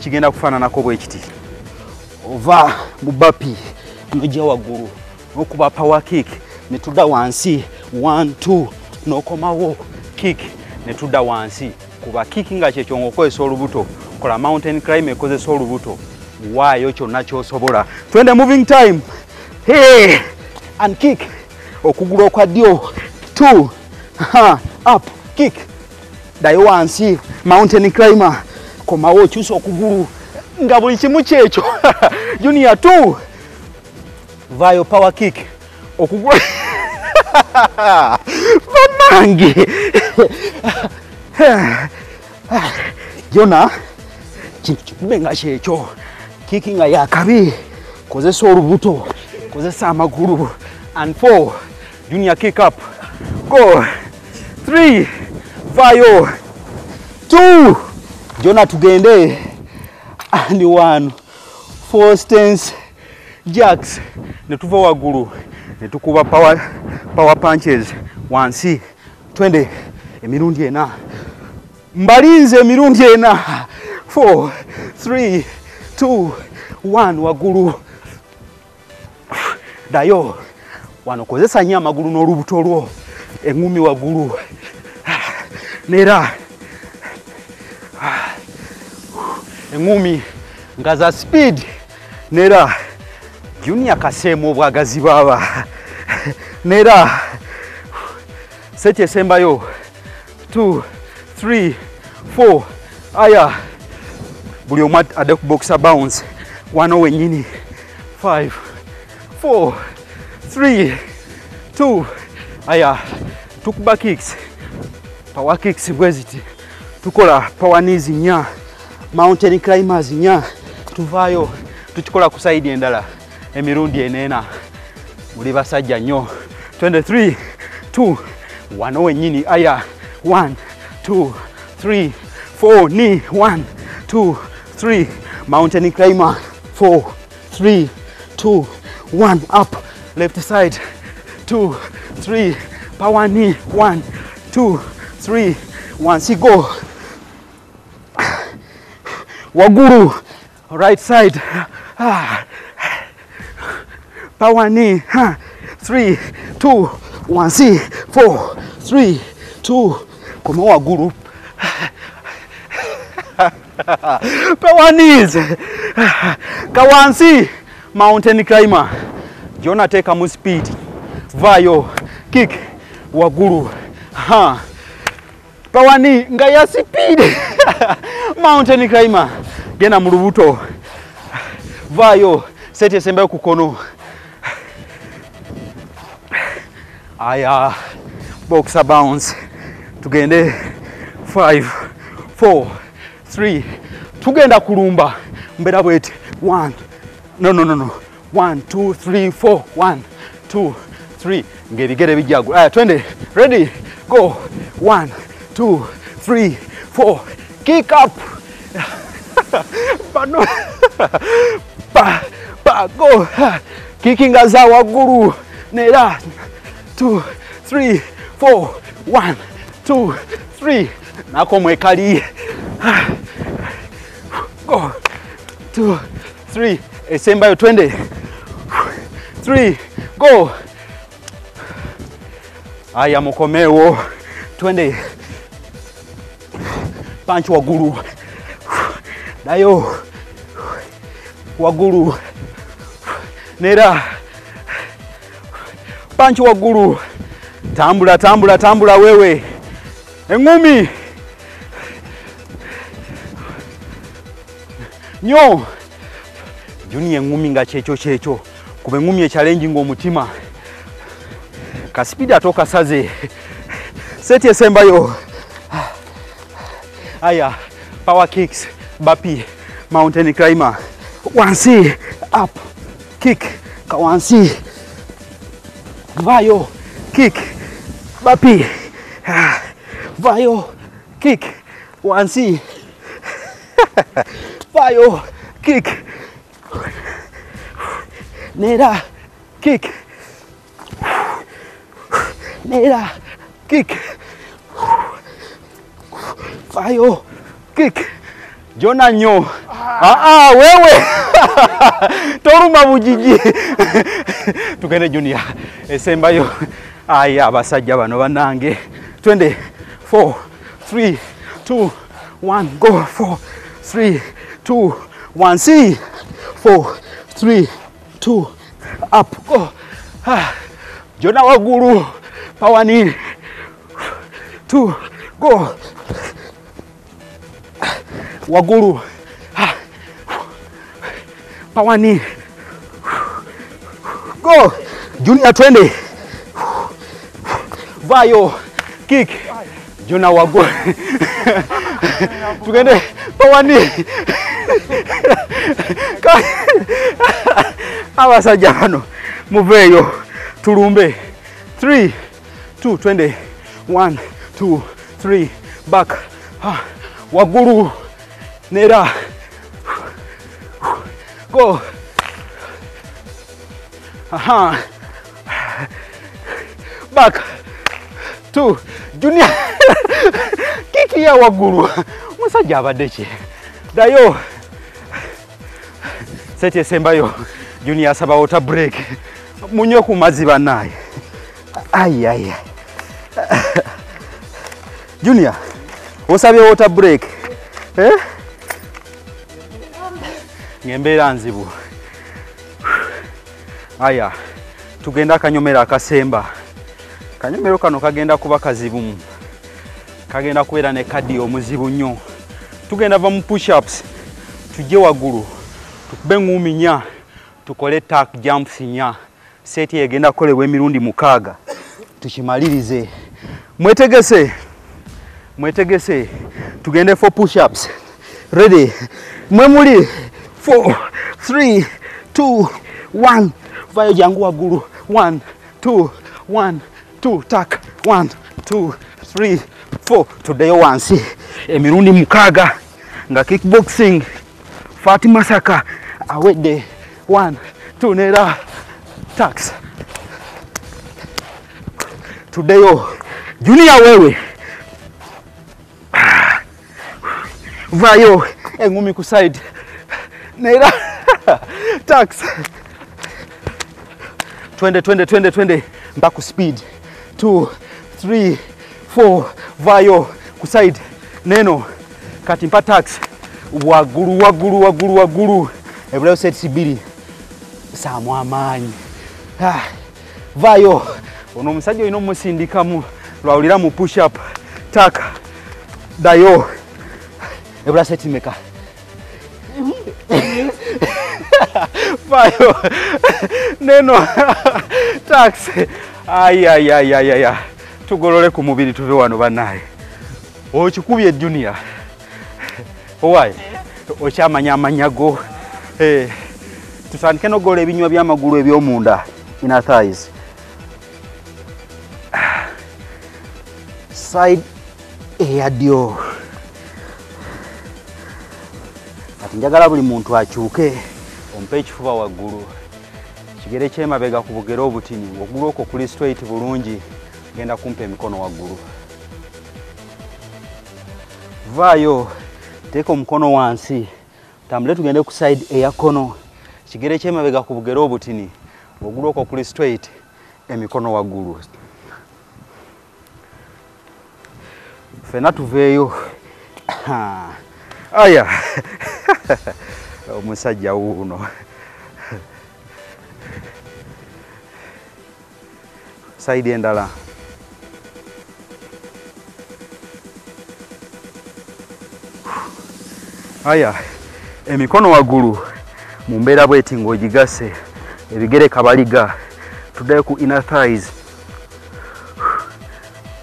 kigenda kufaananako bwe kiti. Ova mu bapi nojja waggulu n'okuba power kick ne tudda wansi 1 2 n'okomawo kick ne tudda wansi. Kuba kick nga kyekyo ng'okozesa olubuto, kola mountain climb ekozesa olubuto, waayo kyonna ky'osobola. Twende moving time. Hey, and kick. Okugulu okwa ddyo 2 up kick. Dayo wansi mountain climber. Komawo kyusa okugulu nga buli kimu kyekyo. Junior 2 vayo power kick. Okugulu Banange. Jona kintu kikubenga kyekyo. Kiki nga yakabi. Kozesa olubuto, kozesa amagulu. And 4 junior kick up. Go. 3 vayo 2 Jona tugende. And 1 4 stance jacks. Ne tuva waggulu ne tukuba power punches wansi. Twende emirundi ena. Mbalinze emirundi ena. 4 3 2 1 waggulu. Dayo wano kozesa nnyo amagulu n'olubuto lwo. Engumi waggulu. Nera engumi nga za speed. Nera junior kaseemu obwagazi baba. Nera seti esembayo 2 3 4 aya buli omu adde ku boxer bounce wano wennyini 5 4 3 2 aya tukuba kicks, power kicks bweziti, tukola power knees nya, mountain climbers nya, tuvayo tukikola ku side endala emirundi enena. Muli basajja nnyo. 23 2 wano wennyini aya 1 2 3 4 knee 1 2 3 mountain climber 4 3 2 1 up left side 2 3 power knee 1 2 3 once you go waguru right side power knee 3 2 1 4 3 2 come waguru power knees kawansi mountain climber. Jona take a speed. Vayo kick waguru. Power knee nga ya speed. Mountain climber. Gena mu lubuto. Vayo seti esembayo ku kono. Aya boxer bounce. Tugende 5 4 3 tugenda kulumba mbera bwete 1 no 1 2 3 4 1 2 3 ngerigere bijagu. Aya twende ready go 1 2 3 4 kick up pano pa go kicking aza waguru nera 2 3 4 1 2 3 nako mwekali go 2 3 esembayo twende 3 go. Aya mukomewo twende punch waguru dayo waguru nera punch waguru tambula tambula tambula wewe engumi nyo junior engumi nga kyekyo kube engumi e challenging omutima ka speed atoka saze seti esembayo aya power kicks bapi mountain climber wansi up kick ka wansi vayo kick bapi vayo kick wansi vayo kick nera kick nera kick vayo kick Jona nyo wewe toruma bujiji tugende Junior esembayo aya abasajja bano banange twende 4 3 2 1 go 4 3 2 1 see 4 3 2 up go Jona waguru pawani 2 go waguru pawani go Junior twende vayo kick Juna waguru tugende pawani abasajja bano muveyo tulumbe 3 2 twende 1 2 3 back waguru nera go back 2 Junior kiki ya waguru musajja abadeche dayo seti esembayo Junior asaba water break munyo ku maziba naye ai Junior osabye water break ngembera nzibu aya tugenda kanyomera akasemba kanyomero kano kagenda kuba kazibu kagenda kubeera ne kadi omuzibu nnyo tugenda va mu push ups tujje waguru tukube ngumi nya tukole tack jumps nya seti egenda kolebwa emirundi 6 tukimalirize mwetegese tugende for push ups ready mwemuli 4 3 2 1 vayo jangu waguru 1 2 1 2 tack 1 2 3 4 today once emirundi 6 nga kickboxing Fatima Saka awede 1 2 nera tax today Junior wewe vayo engumi ku side nera tax 20 back speed 2 3 4 vayo ku side neno kati mpa tax waguru ebulayo set sibiri samu amanyi vayo ono musajja ino musindikamu lwawulira mu push up tack dayo ebula set meka vayo neno tax ay tugolole ku mubiri tuve wano banaye okikubye Junior owai ochamanya amanyago tutandike nogola ebinywa by'amagulu eby'omunda inner thighs side eyadio ati njagala buli muntu akyuke ompe ekifuba waggulu kigere kyemabega ku bugere obutini ogulu okwo kuli straight bulungi genda kumpa emikono waggulu vayo teka omukono wansi tambule tugende ku side eya kono kigere kyemabega ku bugere obutini ogulu okwo kuli straight emikono waggulu fena tuveeyo aya omusajja wuuno side endala aya emikono waggulu mu mbeera bweti ng'ogigase ebigere kabaliga tuddayo ku inner thighs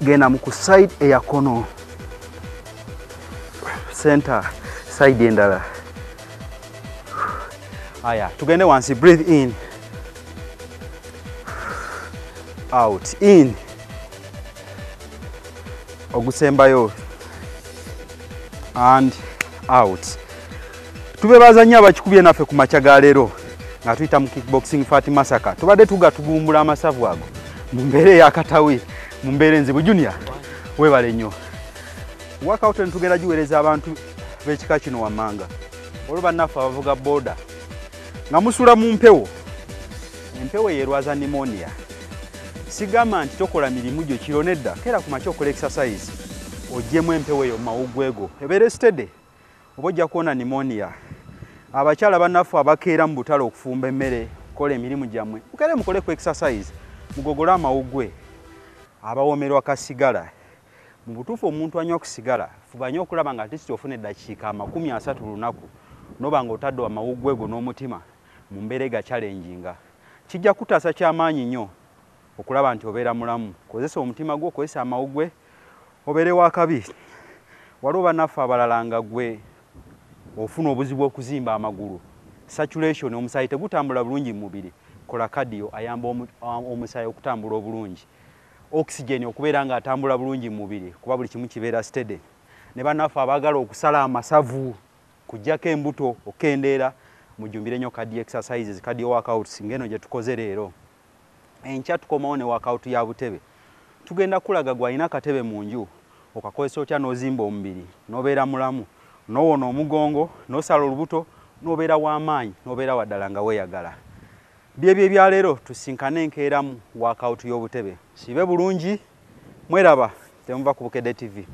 genda mu ku side eya kono center side endala aya tugende wansi breathe in out in ogusembayo and out tubebaza nnyo abakikubye naffe ku makya ga leero nga tuyita mu kickboxing Fatima Saka tubadde tugatugumbula amasavu ago mu mbeera ey'akatawi mu mbeera enzibu Junior webale nnyo workout entugenda giweereza abantu b'ekika kino wammanga oluba naffe abavuga boda nga musula mu mpewo empewo yerwaza pneumonia sigamba nti tokola mirimu gyo kiro nedda kera ku makya okola exercise ogyemu empewo eyo mawugwego ebeere steady oba ojja kuwona pneumonia abakyala bannaffe abakeera mu butale okufumba emmere kola emirimu gyammwe mukere mukole ku exercise mugogole amawugwe abawomerwa kasigala mu butuufu omuntu anywa ku sigala fuba nnyo okulaba nga tisiti ofuna eddakiika 30 lunaku noba nga otadde amawugwe go n'omutima mu mbeera egachallenginga kijja kutaasa ky'amaanyi nnyo okulaba nti obeera mulamu kozesa omutima gwo kozesa amawugwe obeere wakabi waliwo bannaffe abalala nga gwe ofuna obuzibu okuzimba amagulu saturation omusaayi tegutambula bulungi mu mubiri kola cardio ayamba omusaayi okutambula obulungi oxygen okubeera nga atambula bulungi mu mubiri kuba buli kimu kibeera steady ne bannaffe abaagala okusala amasavu kujjako embuto okendeera mujumbire nnyo cardio exercises cardio workouts ngeno gye tukoze leero enkya tukomawo ne workout ya butebe tugenda kulaga gwalina akatebe mu nju okakozesa otya n'ozimba omubiri n'obeera mulamu n'owona omugongo n'osala olubuto n'obeera w'amaanyi n'obeera waddala nga weeyagala byebyo ebya leero tusinkane enkeeramu workout y'obutebe sibe bulungi mweraba temuva ku Bukedde TV.